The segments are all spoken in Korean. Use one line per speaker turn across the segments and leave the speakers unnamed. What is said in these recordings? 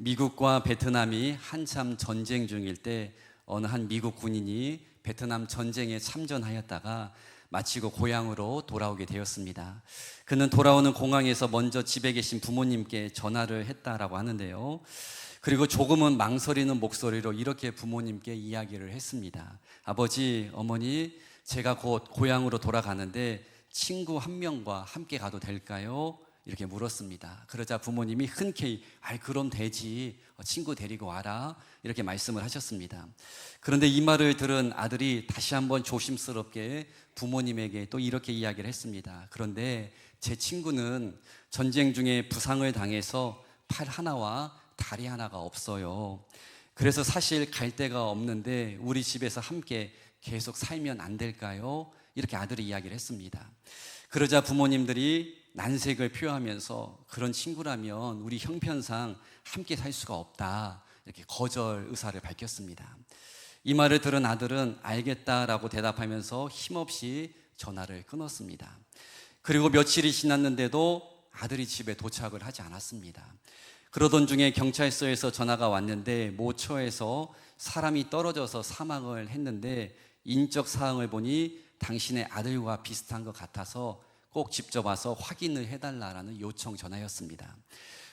미국과 베트남이 한참 전쟁 중일 때 어느 한 미국 군인이 베트남 전쟁에 참전하였다가 마치고 고향으로 돌아오게 되었습니다. 그는 돌아오는 공항에서 먼저 집에 계신 부모님께 전화를 했다라고 하는데요. 그리고 조금은 망설이는 목소리로 이렇게 부모님께 이야기를 했습니다. 아버지, 어머니, 제가 곧 고향으로 돌아가는데 친구 한 명과 함께 가도 될까요? 이렇게 물었습니다. 그러자 부모님이 흔쾌히 그럼 되지, 친구 데리고 와라, 이렇게 말씀을 하셨습니다. 그런데 이 말을 들은 아들이 다시 한번 조심스럽게 부모님에게 또 이렇게 이야기를 했습니다. 그런데 제 친구는 전쟁 중에 부상을 당해서 팔 하나와 다리 하나가 없어요. 그래서 사실 갈 데가 없는데 우리 집에서 함께 계속 살면 안 될까요? 이렇게 아들이 이야기를 했습니다. 그러자 부모님들이 난색을 표하면서 그런 친구라면 우리 형편상 함께 살 수가 없다, 이렇게 거절 의사를 밝혔습니다. 이 말을 들은 아들은 알겠다라고 대답하면서 힘없이 전화를 끊었습니다. 그리고 며칠이 지났는데도 아들이 집에 도착을 하지 않았습니다. 그러던 중에 경찰서에서 전화가 왔는데 모처에서 사람이 떨어져서 사망을 했는데 인적 사항을 보니 당신의 아들과 비슷한 것 같아서 꼭 직접 와서 확인을 해달라는 요청 전화였습니다.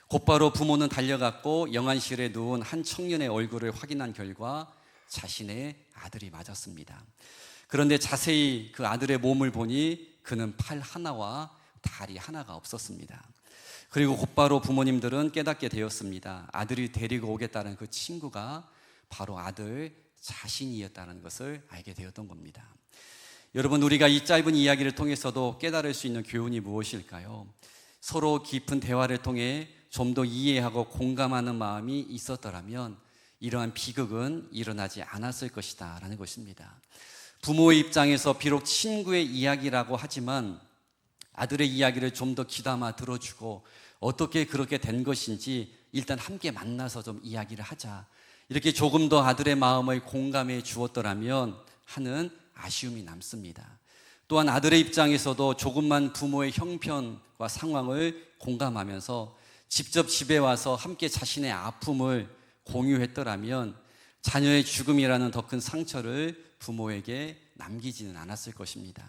곧바로 부모는 달려갔고 영안실에 누운 한 청년의 얼굴을 확인한 결과 자신의 아들이 맞았습니다. 그런데 자세히 그 아들의 몸을 보니 그는 팔 하나와 다리 하나가 없었습니다. 그리고 곧바로 부모님들은 깨닫게 되었습니다. 아들이 데리고 오겠다는 그 친구가 바로 아들 자신이었다는 것을 알게 되었던 겁니다. 여러분, 우리가 이 짧은 이야기를 통해서도 깨달을 수 있는 교훈이 무엇일까요? 서로 깊은 대화를 통해 좀 더 이해하고 공감하는 마음이 있었더라면 이러한 비극은 일어나지 않았을 것이다 라는 것입니다. 부모의 입장에서 비록 친구의 이야기라고 하지만 아들의 이야기를 좀 더 귀담아 들어주고 어떻게 그렇게 된 것인지 일단 함께 만나서 좀 이야기를 하자, 이렇게 조금 더 아들의 마음을 공감해 주었더라면 하는 아쉬움이 남습니다. 또한 아들의 입장에서도 조금만 부모의 형편과 상황을 공감하면서 직접 집에 와서 함께 자신의 아픔을 공유했더라면 자녀의 죽음이라는 더 큰 상처를 부모에게 남기지는 않았을 것입니다.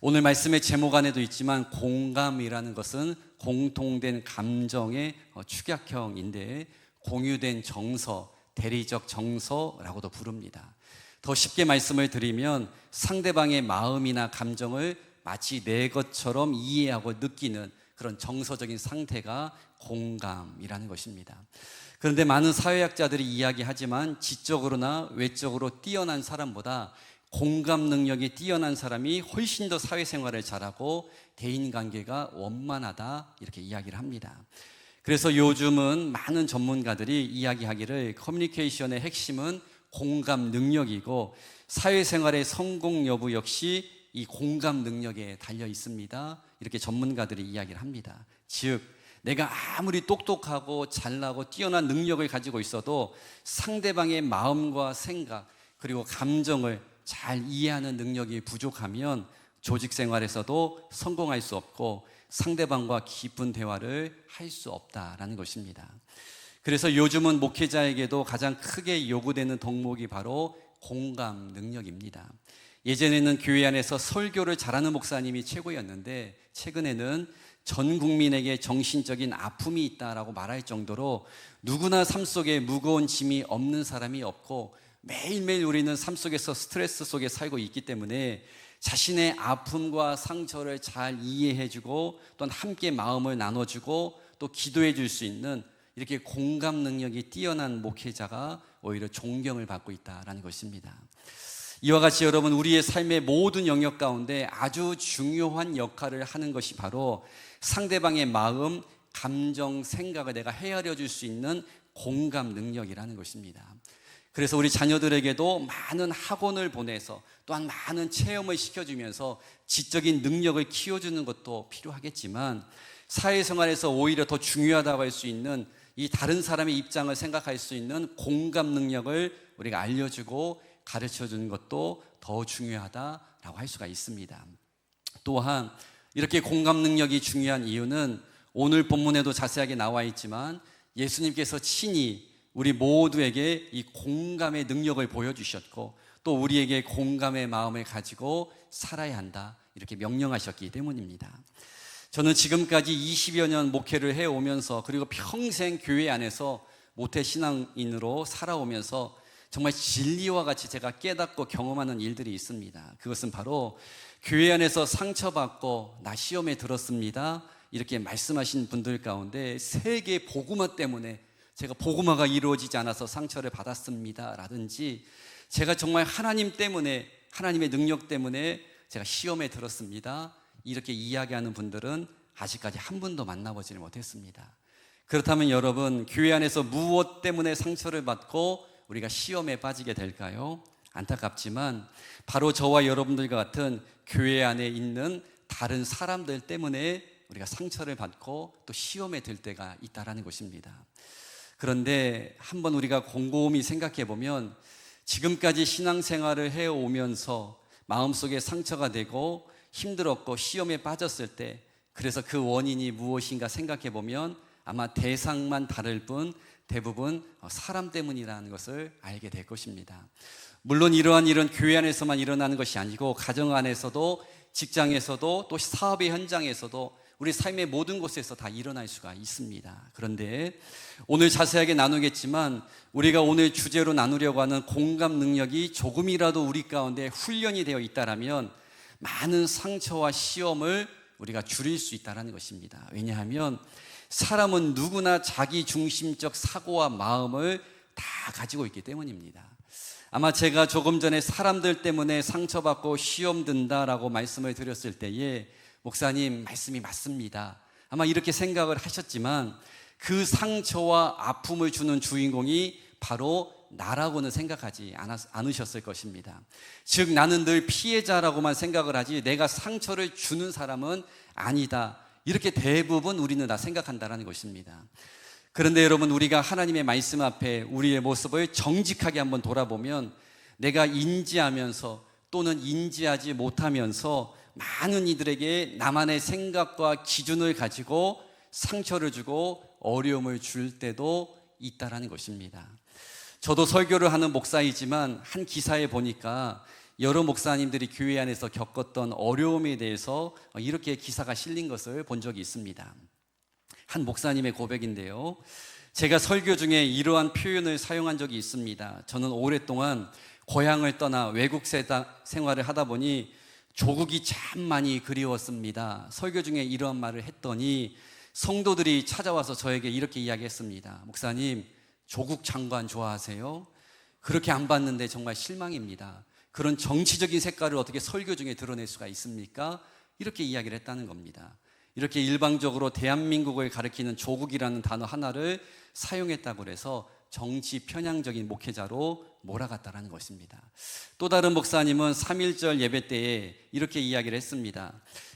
오늘 말씀의 제목 안에도 있지만 공감이라는 것은 공통된 감정의 축약형인데 공유된 정서, 대리적 정서라고도 부릅니다. 더 쉽게 말씀을 드리면 상대방의 마음이나 감정을 마치 내 것처럼 이해하고 느끼는 그런 정서적인 상태가 공감이라는 것입니다. 그런데 많은 사회학자들이 이야기하지만 지적으로나 외적으로 뛰어난 사람보다 공감 능력이 뛰어난 사람이 훨씬 더 사회생활을 잘하고 대인관계가 원만하다, 이렇게 이야기를 합니다. 그래서 요즘은 많은 전문가들이 이야기하기를 커뮤니케이션의 핵심은 공감 능력이고 사회생활의 성공 여부 역시 이 공감 능력에 달려 있습니다, 이렇게 전문가들이 이야기를 합니다. 즉 내가 아무리 똑똑하고 잘나고 뛰어난 능력을 가지고 있어도 상대방의 마음과 생각 그리고 감정을 잘 이해하는 능력이 부족하면 조직 생활에서도 성공할 수 없고 상대방과 깊은 대화를 할 수 없다라는 것입니다. 그래서 요즘은 목회자에게도 가장 크게 요구되는 덕목이 바로 공감 능력입니다. 예전에는 교회 안에서 설교를 잘하는 목사님이 최고였는데 최근에는 전 국민에게 정신적인 아픔이 있다라고 말할 정도로 누구나 삶 속에 무거운 짐이 없는 사람이 없고 매일매일 우리는 삶 속에서 스트레스 속에 살고 있기 때문에 자신의 아픔과 상처를 잘 이해해주고 또한 함께 마음을 나눠주고 또 기도해 줄 수 있는 이렇게 공감 능력이 뛰어난 목회자가 오히려 존경을 받고 있다는 것입니다. 이와 같이 여러분, 우리의 삶의 모든 영역 가운데 아주 중요한 역할을 하는 것이 바로 상대방의 마음, 감정, 생각을 내가 헤아려 줄 수 있는 공감 능력이라는 것입니다. 그래서 우리 자녀들에게도 많은 학원을 보내서 또한 많은 체험을 시켜주면서 지적인 능력을 키워주는 것도 필요하겠지만 사회생활에서 오히려 더 중요하다고 할 수 있는 이 다른 사람의 입장을 생각할 수 있는 공감 능력을 우리가 알려주고 가르쳐주는 것도 더 중요하다라고 할 수가 있습니다. 또한 이렇게 공감 능력이 중요한 이유는 오늘 본문에도 자세하게 나와 있지만 예수님께서 친히 우리 모두에게 이 공감의 능력을 보여주셨고 또 우리에게 공감의 마음을 가지고 살아야 한다 이렇게 명령하셨기 때문입니다. 저는 지금까지 20여 년 목회를 해오면서 그리고 평생 교회 안에서 모태신앙인으로 살아오면서 정말 진리와 같이 제가 깨닫고 경험하는 일들이 있습니다. 그것은 바로 교회 안에서 상처받고 나 시험에 들었습니다 이렇게 말씀하신 분들 가운데 세계 복음화 때문에 제가 복음화가 이루어지지 않아서 상처를 받았습니다 라든지 제가 정말 하나님 때문에 하나님의 능력 때문에 제가 시험에 들었습니다 이렇게 이야기하는 분들은 아직까지 한 분도 만나보지를 못했습니다. 그렇다면 여러분, 교회 안에서 무엇 때문에 상처를 받고 우리가 시험에 빠지게 될까요? 안타깝지만 바로 저와 여러분들과 같은 교회 안에 있는 다른 사람들 때문에 우리가 상처를 받고 또 시험에 들 때가 있다라는 것입니다. 그런데 한번 우리가 곰곰이 생각해 보면 지금까지 신앙생활을 해오면서 마음속에 상처가 되고 힘들었고 시험에 빠졌을 때 그래서 그 원인이 무엇인가 생각해 보면 아마 대상만 다를 뿐 대부분 사람 때문이라는 것을 알게 될 것입니다. 물론 이러한 일은 교회 안에서만 일어나는 것이 아니고 가정 안에서도 직장에서도 또 사업의 현장에서도 우리 삶의 모든 곳에서 다 일어날 수가 있습니다. 그런데 오늘 자세하게 나누겠지만 우리가 오늘 주제로 나누려고 하는 공감 능력이 조금이라도 우리 가운데 훈련이 되어 있다라면 많은 상처와 시험을 우리가 줄일 수 있다는 것입니다. 왜냐하면 사람은 누구나 자기 중심적 사고와 마음을 다 가지고 있기 때문입니다. 아마 제가 조금 전에 사람들 때문에 상처받고 시험 든다라고 말씀을 드렸을 때에 목사님 말씀이 맞습니다. 아마 이렇게 생각을 하셨지만 그 상처와 아픔을 주는 주인공이 바로 나라고는 생각하지 않으셨을 것입니다. 즉 나는 늘 피해자라고만 생각을 하지 내가 상처를 주는 사람은 아니다. 이렇게 대부분 우리는 다 생각한다는 것입니다. 그런데 여러분 우리가 하나님의 말씀 앞에 우리의 모습을 정직하게 한번 돌아보면 내가 인지하면서 또는 인지하지 못하면서 많은 이들에게 나만의 생각과 기준을 가지고 상처를 주고 어려움을 줄 때도 있다라는 것입니다. 저도 설교를 하는 목사이지만 한 기사에 보니까 여러 목사님들이 교회 안에서 겪었던 어려움에 대해서 이렇게 기사가 실린 것을 본 적이 있습니다. 한 목사님의 고백인데요. 제가 설교 중에 이러한 표현을 사용한 적이 있습니다. 저는 오랫동안 고향을 떠나 외국 생활을 하다 보니 조국이 참 많이 그리웠습니다. 설교 중에 이러한 말을 했더니 성도들이 찾아와서 저에게 이렇게 이야기했습니다. 목사님, 조국 장관 좋아하세요? 그렇게 안 봤는데 정말 실망입니다. 그런 정치적인 색깔을 어떻게 설교 중에 드러낼 수가 있습니까? 이렇게 이야기를 했다는 겁니다. 이렇게 일방적으로 대한민국을 가리키는 조국이라는 단어 하나를 사용했다고 해서 정치 편향적인 목회자로 몰아갔다는 것입니다. 또 다른 목사님은 3.1절 예배 때에 이렇게 이야기를 했습니다.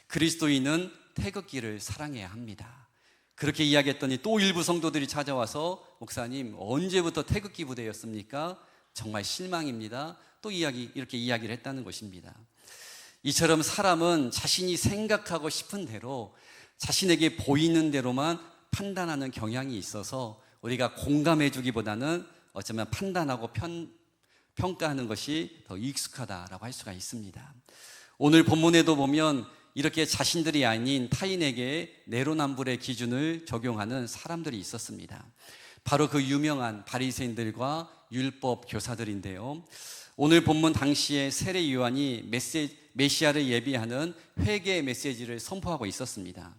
그리스도인은 태극기를 사랑해야 합니다. 그렇게 이야기했더니 또 일부 성도들이 찾아와서 목사님 언제부터 태극기 부대였습니까? 정말 실망입니다. 또 이렇게 이야기를 했다는 것입니다. 이처럼 사람은 자신이 생각하고 싶은 대로 자신에게 보이는 대로만 판단하는 경향이 있어서 우리가 공감해 주기보다는 어쩌면 판단하고 평가하는 것이 더 익숙하다라고 할 수가 있습니다. 오늘 본문에도 보면 이렇게 자신들이 아닌 타인에게 내로남불의 기준을 적용하는 사람들이 있었습니다. 바로 그 유명한 바리새인들과 율법 교사들인데요. 오늘 본문 당시에 세례 요한이 메시아를 예비하는 회개의 메시지를 선포하고 있었습니다.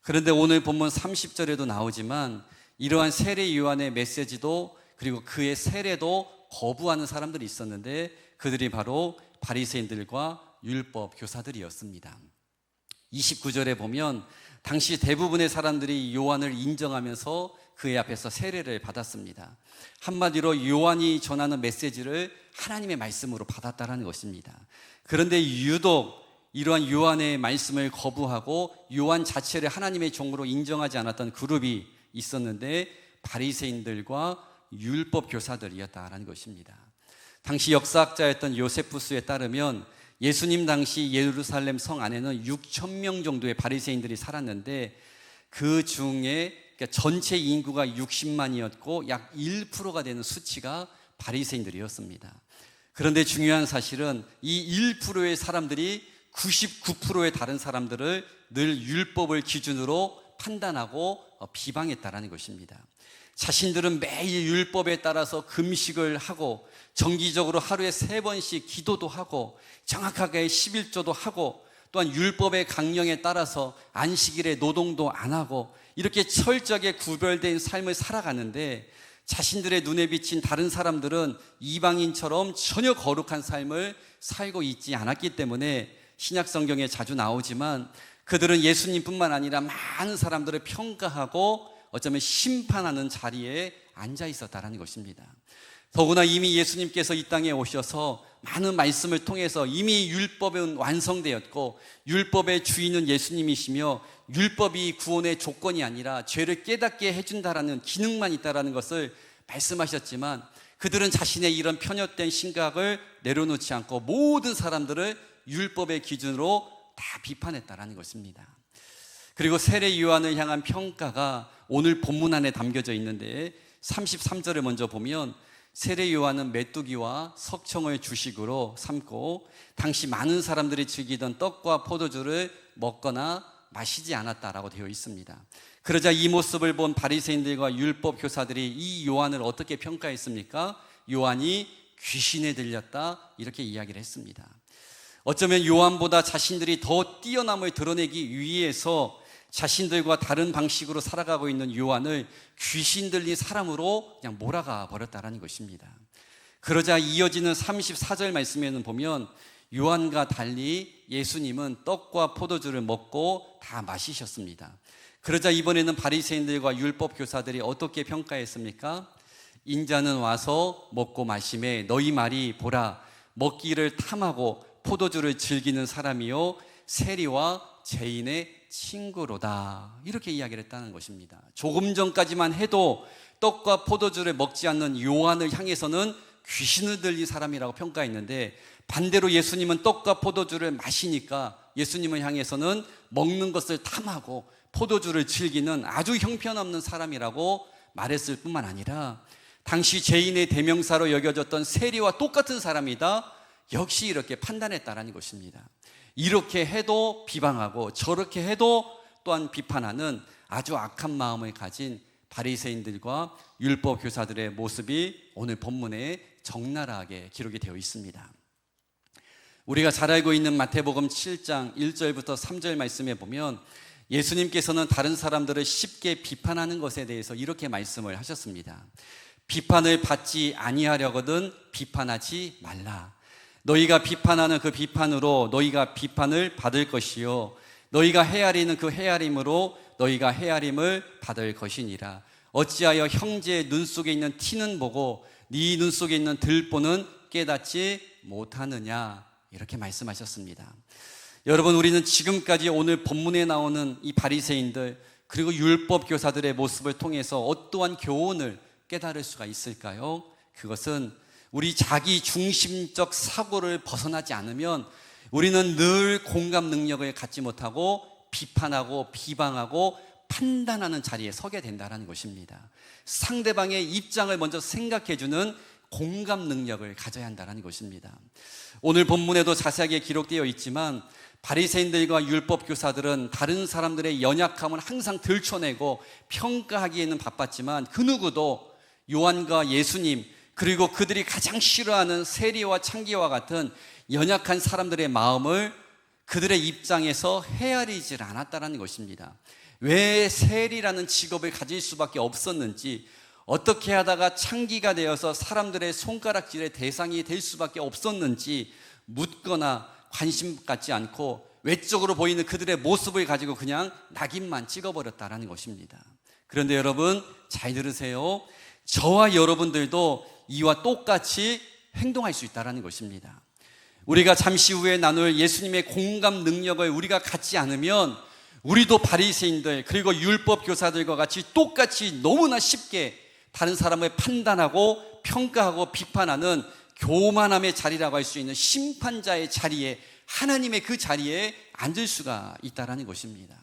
그런데 오늘 본문 30절에도 나오지만 이러한 세례 요한의 메시지도 그리고 그의 세례도 거부하는 사람들이 있었는데 그들이 바로 바리새인들과 율법 교사들이었습니다. 29절에 보면 당시 대부분의 사람들이 요한을 인정하면서 그의 앞에서 세례를 받았습니다. 한마디로 요한이 전하는 메시지를 하나님의 말씀으로 받았다는 것입니다. 그런데 유독 이러한 요한의 말씀을 거부하고 요한 자체를 하나님의 종으로 인정하지 않았던 그룹이 있었는데 바리새인들과 율법 교사들이었다라는 것입니다. 당시 역사학자였던 요세푸스에 따르면 예수님 당시 예루살렘 성 안에는 6,000명 정도의 바리새인들이 살았는데 그 중에 그러니까 전체 인구가 60만이었고 약 1%가 되는 수치가 바리새인들이었습니다. 그런데 중요한 사실은 이 1%의 사람들이 99%의 다른 사람들을 늘 율법을 기준으로 판단하고 비방했다라는 것입니다. 자신들은 매일 율법에 따라서 금식을 하고 정기적으로 하루에 3번씩 기도도 하고 정확하게 11조도 하고 또한 율법의 강령에 따라서 안식일에 노동도 안 하고 이렇게 철저하게 구별된 삶을 살아가는데 자신들의 눈에 비친 다른 사람들은 이방인처럼 전혀 거룩한 삶을 살고 있지 않았기 때문에 신약 성경에 자주 나오지만 그들은 예수님뿐만 아니라 많은 사람들을 평가하고 어쩌면 심판하는 자리에 앉아 있었다는 것입니다. 더구나 이미 예수님께서 이 땅에 오셔서 많은 말씀을 통해서 이미 율법은 완성되었고 율법의 주인은 예수님이시며 율법이 구원의 조건이 아니라 죄를 깨닫게 해준다라는 기능만 있다라는 것을 말씀하셨지만 그들은 자신의 이런 편협된 심각을 내려놓지 않고 모든 사람들을 율법의 기준으로 다 비판했다라는 것입니다. 그리고 세례 요한을 향한 평가가 오늘 본문 안에 담겨져 있는데 33절을 먼저 보면 세례 요한은 메뚜기와 석청을 주식으로 삼고 당시 많은 사람들이 즐기던 떡과 포도주를 먹거나 마시지 않았다라고 되어 있습니다. 그러자 이 모습을 본 바리새인들과 율법 교사들이 이 요한을 어떻게 평가했습니까? 요한이 귀신에 들렸다 이렇게 이야기를 했습니다. 어쩌면 요한보다 자신들이 더 뛰어남을 드러내기 위해서 자신들과 다른 방식으로 살아가고 있는 요한을 귀신 들린 사람으로 그냥 몰아가 버렸다는 것입니다. 그러자 이어지는 34절 말씀에는 보면 요한과 달리 예수님은 떡과 포도주를 먹고 다 마시셨습니다. 그러자 이번에는 바리새인들과 율법 교사들이 어떻게 평가했습니까? 인자는 와서 먹고 마심에 너희 말이 보라 먹기를 탐하고 포도주를 즐기는 사람이요 세리와 죄인의 친구로다 이렇게 이야기를 했다는 것입니다. 조금 전까지만 해도 떡과 포도주를 먹지 않는 요한을 향해서는 귀신을 들린 사람이라고 평가했는데 반대로 예수님은 떡과 포도주를 마시니까 예수님을 향해서는 먹는 것을 탐하고 포도주를 즐기는 아주 형편없는 사람이라고 말했을 뿐만 아니라 당시 죄인의 대명사로 여겨졌던 세리와 똑같은 사람이다 역시 이렇게 판단했다라는 것입니다. 이렇게 해도 비방하고 저렇게 해도 또한 비판하는 아주 악한 마음을 가진 바리새인들과 율법 교사들의 모습이 오늘 본문에 적나라하게 기록이 되어 있습니다. 우리가 잘 알고 있는 마태복음 7장 1절부터 3절 말씀에 보면 예수님께서는 다른 사람들을 쉽게 비판하는 것에 대해서 이렇게 말씀을 하셨습니다. 비판을 받지 아니하려거든 비판하지 말라. 너희가 비판하는 그 비판으로 너희가 비판을 받을 것이요 너희가 헤아리는 그 헤아림으로 너희가 헤아림을 받을 것이니라. 어찌하여 형제의 눈 속에 있는 티는 보고 네 눈 속에 있는 들보는 깨닫지 못하느냐 이렇게 말씀하셨습니다. 여러분 우리는 지금까지 오늘 본문에 나오는 이 바리새인들 그리고 율법 교사들의 모습을 통해서 어떠한 교훈을 깨달을 수가 있을까요? 그것은 우리 자기 중심적 사고를 벗어나지 않으면 우리는 늘 공감 능력을 갖지 못하고 비판하고 비방하고 판단하는 자리에 서게 된다는 것입니다. 상대방의 입장을 먼저 생각해주는 공감 능력을 가져야 한다는 것입니다. 오늘 본문에도 자세하게 기록되어 있지만 바리새인들과 율법 교사들은 다른 사람들의 연약함을 항상 들춰내고 평가하기에는 바빴지만 그 누구도 요한과 예수님 그리고 그들이 가장 싫어하는 세리와 창기와 같은 연약한 사람들의 마음을 그들의 입장에서 헤아리질 않았다는 것입니다. 왜 세리라는 직업을 가질 수밖에 없었는지 어떻게 하다가 창기가 되어서 사람들의 손가락질의 대상이 될 수밖에 없었는지 묻거나 관심 갖지 않고 외적으로 보이는 그들의 모습을 가지고 그냥 낙인만 찍어버렸다는 것입니다. 그런데 여러분 잘 들으세요. 저와 여러분들도 이와 똑같이 행동할 수 있다는 것입니다. 우리가 잠시 후에 나눌 예수님의 공감 능력을 우리가 갖지 않으면 우리도 바리새인들 그리고 율법 교사들과 같이 똑같이 너무나 쉽게 다른 사람을 판단하고 평가하고 비판하는 교만함의 자리라고 할 수 있는 심판자의 자리에 하나님의 그 자리에 앉을 수가 있다는 것입니다.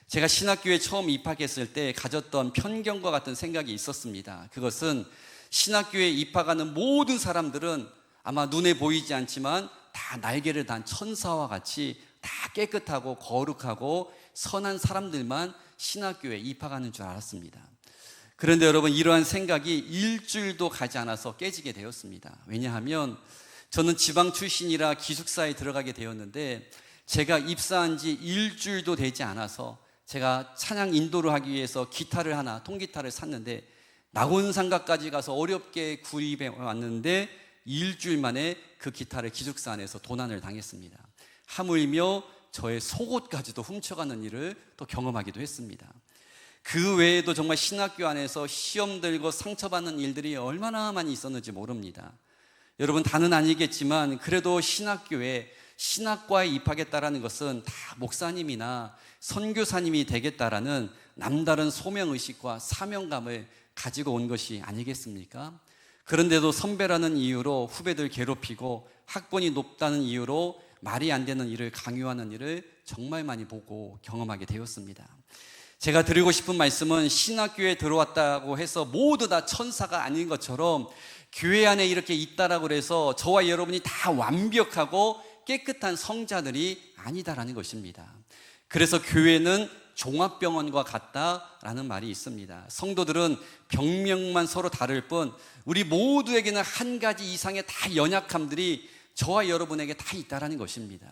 제가 신학교에 처음 입학했을 때 가졌던 편견과 같은 생각이 있었습니다. 그것은 신학교에 입학하는 모든 사람들은 아마 눈에 보이지 않지만 다 날개를 단 천사와 같이 다 깨끗하고 거룩하고 선한 사람들만 신학교에 입학하는 줄 알았습니다. 그런데 여러분, 이러한 생각이 일주일도 가지 않아서 깨지게 되었습니다. 왜냐하면 저는 지방 출신이라 기숙사에 들어가게 되었는데, 제가 입사한 지 일주일도 되지 않아서 제가 찬양 인도를 하기 위해서 기타를 하나, 통기타를 샀는데 낙원상가까지 가서 어렵게 구입해 왔는데 일주일 만에 그 기타를 기숙사 안에서 도난을 당했습니다. 하물며 저의 속옷까지도 훔쳐가는 일을 또 경험하기도 했습니다. 그 외에도 정말 신학교 안에서 시험 들고 상처받는 일들이 얼마나 많이 있었는지 모릅니다. 여러분, 다는 아니겠지만 그래도 신학교에 신학과에 입학했다라는 것은 다 목사님이나 선교사님이 되겠다라는 남다른 소명의식과 사명감을 가지고 온 것이 아니겠습니까? 그런데도 선배라는 이유로 후배들 괴롭히고 학번이 높다는 이유로 말이 안 되는 일을 강요하는 일을 정말 많이 보고 경험하게 되었습니다. 제가 드리고 싶은 말씀은 신학교에 들어왔다고 해서 모두 다 천사가 아닌 것처럼 교회 안에 이렇게 있다라고 해서 저와 여러분이 다 완벽하고 깨끗한 성자들이 아니다라는 것입니다. 그래서 교회는 종합병원과 같다라는 말이 있습니다. 성도들은 병명만 서로 다를 뿐 우리 모두에게는 한 가지 이상의 다 연약함들이 저와 여러분에게 다 있다라는 것입니다.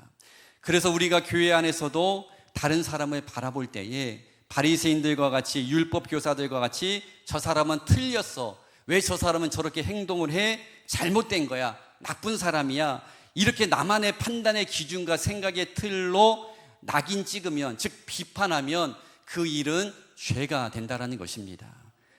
그래서 우리가 교회 안에서도 다른 사람을 바라볼 때에 바리새인들과 같이, 율법 교사들과 같이 저 사람은 틀렸어, 왜 저 사람은 저렇게 행동을 해, 잘못된 거야, 나쁜 사람이야, 이렇게 나만의 판단의 기준과 생각의 틀로 낙인 찍으면, 즉 비판하면 그 일은 죄가 된다라는 것입니다.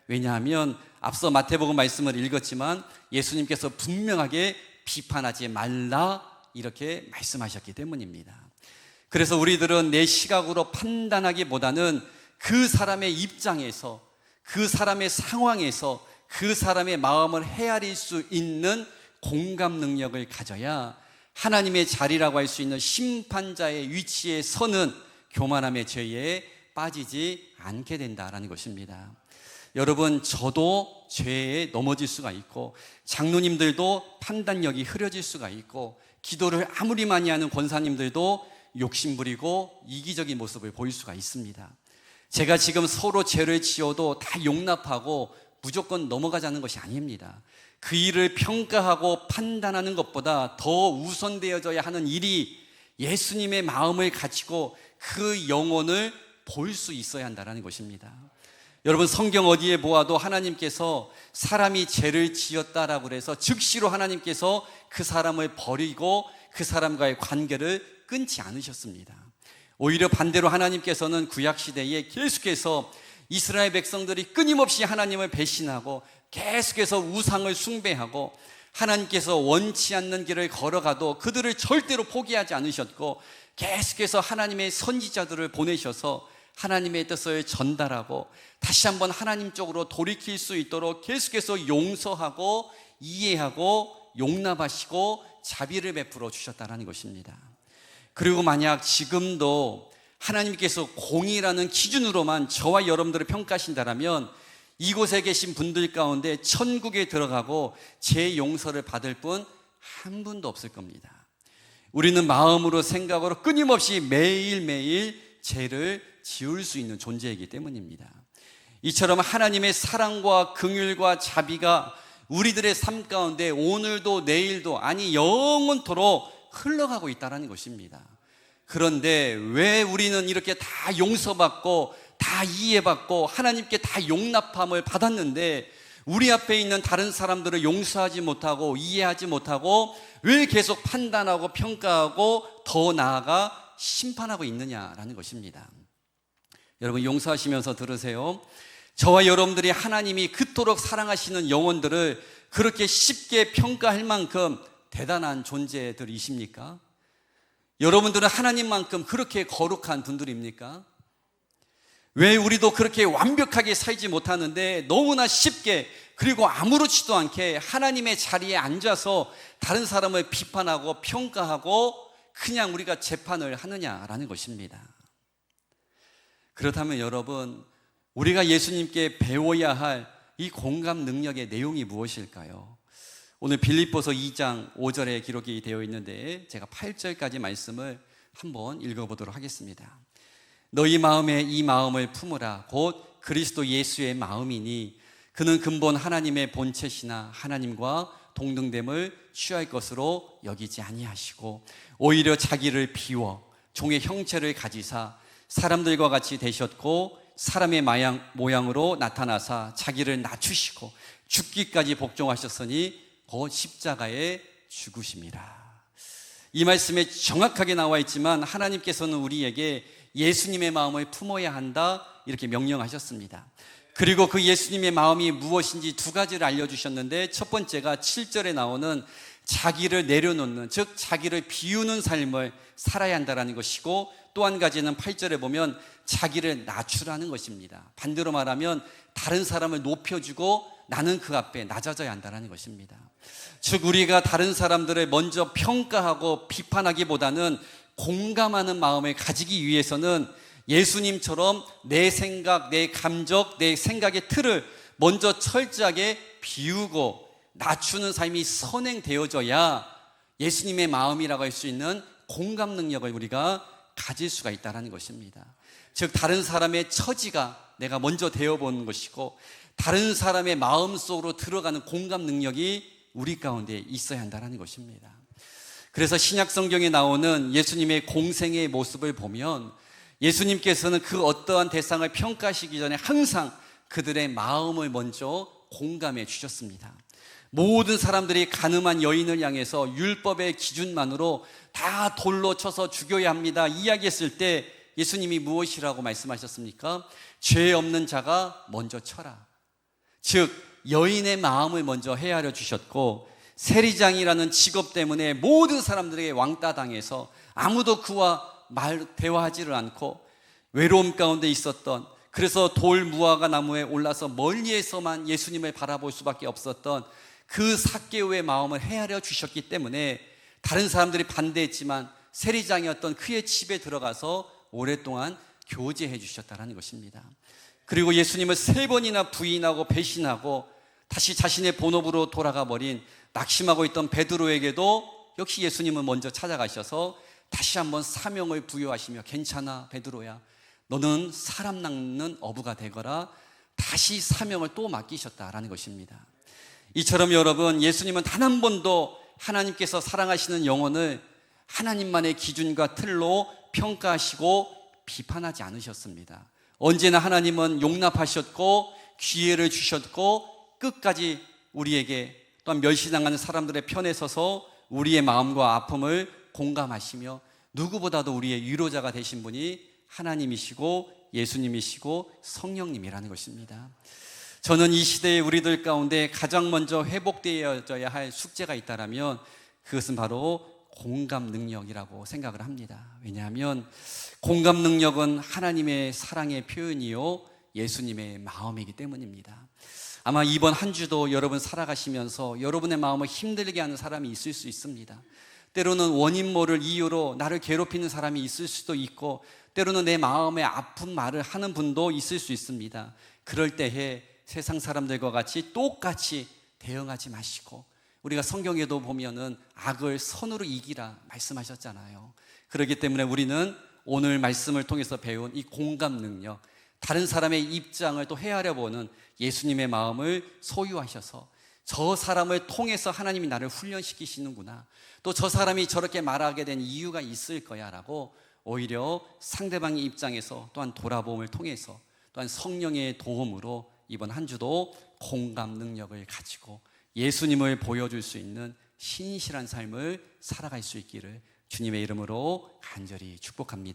왜냐하면 앞서 마태복음 말씀을 읽었지만 예수님께서 분명하게 비판하지 말라 이렇게 말씀하셨기 때문입니다. 그래서 우리들은 내 시각으로 판단하기보다는 그 사람의 입장에서, 그 사람의 상황에서 그 사람의 마음을 헤아릴 수 있는 공감 능력을 가져야 하나님의 자리라고 할 수 있는 심판자의 위치에 서는 교만함의 죄에 빠지지 않게 된다라는 것입니다. 여러분, 저도 죄에 넘어질 수가 있고 장로님들도 판단력이 흐려질 수가 있고 기도를 아무리 많이 하는 권사님들도 욕심부리고 이기적인 모습을 보일 수가 있습니다. 제가 지금 서로 죄를 지어도 다 용납하고 무조건 넘어가자는 것이 아닙니다. 그 일을 평가하고 판단하는 것보다 더 우선되어져야 하는 일이 예수님의 마음을 가지고 그 영혼을 볼 수 있어야 한다는 것입니다. 여러분, 성경 어디에 보아도 하나님께서 사람이 죄를 지었다라고 해서 즉시로 하나님께서 그 사람을 버리고 그 사람과의 관계를 끊지 않으셨습니다. 오히려 반대로 하나님께서는 구약시대에 계속해서 이스라엘 백성들이 끊임없이 하나님을 배신하고 계속해서 우상을 숭배하고 하나님께서 원치 않는 길을 걸어가도 그들을 절대로 포기하지 않으셨고 계속해서 하나님의 선지자들을 보내셔서 하나님의 뜻을 전달하고 다시 한번 하나님 쪽으로 돌이킬 수 있도록 계속해서 용서하고 이해하고 용납하시고 자비를 베풀어 주셨다는 것입니다. 그리고 만약 지금도 하나님께서 공의라는 기준으로만 저와 여러분들을 평가하신다면 이곳에 계신 분들 가운데 천국에 들어가고 제 용서를 받을 분 한 분도 없을 겁니다. 우리는 마음으로 생각으로 끊임없이 매일매일 죄를 지을 수 있는 존재이기 때문입니다. 이처럼 하나님의 사랑과 긍휼과 자비가 우리들의 삶 가운데 오늘도 내일도 아니 영원토록 흘러가고 있다는 것입니다. 그런데 왜 우리는 이렇게 다 용서받고 다 이해받고 하나님께 다 용납함을 받았는데 우리 앞에 있는 다른 사람들을 용서하지 못하고 이해하지 못하고 왜 계속 판단하고 평가하고 더 나아가 심판하고 있느냐라는 것입니다. 여러분, 용서하시면서 들으세요. 저와 여러분들이 하나님이 그토록 사랑하시는 영혼들을 그렇게 쉽게 평가할 만큼 대단한 존재들이십니까? 여러분들은 하나님만큼 그렇게 거룩한 분들입니까? 왜 우리도 그렇게 완벽하게 살지 못하는데 너무나 쉽게 그리고 아무렇지도 않게 하나님의 자리에 앉아서 다른 사람을 비판하고 평가하고 그냥 우리가 재판을 하느냐라는 것입니다. 그렇다면 여러분, 우리가 예수님께 배워야 할 이 공감 능력의 내용이 무엇일까요? 오늘 빌립보서 2장 5절에 기록이 되어 있는데 제가 8절까지 말씀을 한번 읽어보도록 하겠습니다. 너희 마음에 이 마음을 품으라. 곧 그리스도 예수의 마음이니 그는 근본 하나님의 본체시나 하나님과 동등됨을 취할 것으로 여기지 아니하시고 오히려 자기를 비워 종의 형체를 가지사 사람들과 같이 되셨고 사람의 모양으로 나타나사 자기를 낮추시고 죽기까지 복종하셨으니 곧 십자가에 죽으심이라. 이 말씀에 정확하게 나와 있지만 하나님께서는 우리에게 예수님의 마음을 품어야 한다 이렇게 명령하셨습니다. 그리고 그 예수님의 마음이 무엇인지 두 가지를 알려주셨는데, 첫 번째가 7절에 나오는 자기를 내려놓는, 즉 자기를 비우는 삶을 살아야 한다는 것이고, 또 한 가지는 8절에 보면 자기를 낮추라는 것입니다. 반대로 말하면 다른 사람을 높여주고 나는 그 앞에 낮아져야 한다는 것입니다. 즉 우리가 다른 사람들을 먼저 평가하고 비판하기보다는 공감하는 마음을 가지기 위해서는 예수님처럼 내 생각, 내 감정, 내 생각의 틀을 먼저 철저하게 비우고 낮추는 삶이 선행되어져야 예수님의 마음이라고 할 수 있는 공감 능력을 우리가 가질 수가 있다는 것입니다. 즉 다른 사람의 처지가 내가 먼저 되어보는 것이고 다른 사람의 마음속으로 들어가는 공감 능력이 우리 가운데 있어야 한다는 것입니다. 그래서 신약 성경에 나오는 예수님의 공생의 모습을 보면 예수님께서는 그 어떠한 대상을 평가하시기 전에 항상 그들의 마음을 먼저 공감해 주셨습니다. 모든 사람들이 가늠한 여인을 향해서 율법의 기준만으로 다 돌로 쳐서 죽여야 합니다 이야기했을 때 예수님이 무엇이라고 말씀하셨습니까? 죄 없는 자가 먼저 쳐라. 즉 여인의 마음을 먼저 헤아려 주셨고, 세리장이라는 직업 때문에 모든 사람들에게 왕따당해서 아무도 그와 대화하지를 않고 외로움 가운데 있었던, 그래서 돌 무화과 나무에 올라서 멀리에서만 예수님을 바라볼 수밖에 없었던 그 삭개오의 마음을 헤아려 주셨기 때문에 다른 사람들이 반대했지만 세리장이었던 그의 집에 들어가서 오랫동안 교제해 주셨다는 것입니다. 그리고 예수님을 3번이나 부인하고 배신하고 다시 자신의 본업으로 돌아가 버린 낙심하고 있던 베드로에게도 역시 예수님은 먼저 찾아가셔서 다시 한번 사명을 부여하시며, 괜찮아 베드로야, 너는 사람 낚는 어부가 되거라, 다시 사명을 또 맡기셨다라는 것입니다. 이처럼 여러분, 예수님은 단 한 번도 하나님께서 사랑하시는 영혼을 하나님만의 기준과 틀로 평가하시고 비판하지 않으셨습니다. 언제나 하나님은 용납하셨고 기회를 주셨고 끝까지 우리에게, 또한 멸시당하는 사람들의 편에 서서 우리의 마음과 아픔을 공감하시며 누구보다도 우리의 위로자가 되신 분이 하나님이시고 예수님이시고 성령님이라는 것입니다. 저는 이 시대의 우리들 가운데 가장 먼저 회복되어져야 할 숙제가 있다면 그것은 바로 공감 능력이라고 생각을 합니다. 왜냐하면 공감 능력은 하나님의 사랑의 표현이요 예수님의 마음이기 때문입니다. 아마 이번 한 주도 여러분 살아가시면서 여러분의 마음을 힘들게 하는 사람이 있을 수 있습니다. 때로는 원인 모를 이유로 나를 괴롭히는 사람이 있을 수도 있고, 때로는 내 마음에 아픈 말을 하는 분도 있을 수 있습니다. 그럴 때에 세상 사람들과 같이 똑같이 대응하지 마시고, 우리가 성경에도 보면은 악을 선으로 이기라 말씀하셨잖아요. 그렇기 때문에 우리는 오늘 말씀을 통해서 배운 이 공감 능력, 다른 사람의 입장을 또 헤아려 보는 예수님의 마음을 소유하셔서 저 사람을 통해서 하나님이 나를 훈련시키시는구나, 또 저 사람이 저렇게 말하게 된 이유가 있을 거야 라고 오히려 상대방의 입장에서 또한 돌아봄을 통해서 또한 성령의 도움으로 이번 한 주도 공감 능력을 가지고 예수님을 보여줄 수 있는 신실한 삶을 살아갈 수 있기를 주님의 이름으로 간절히 축복합니다.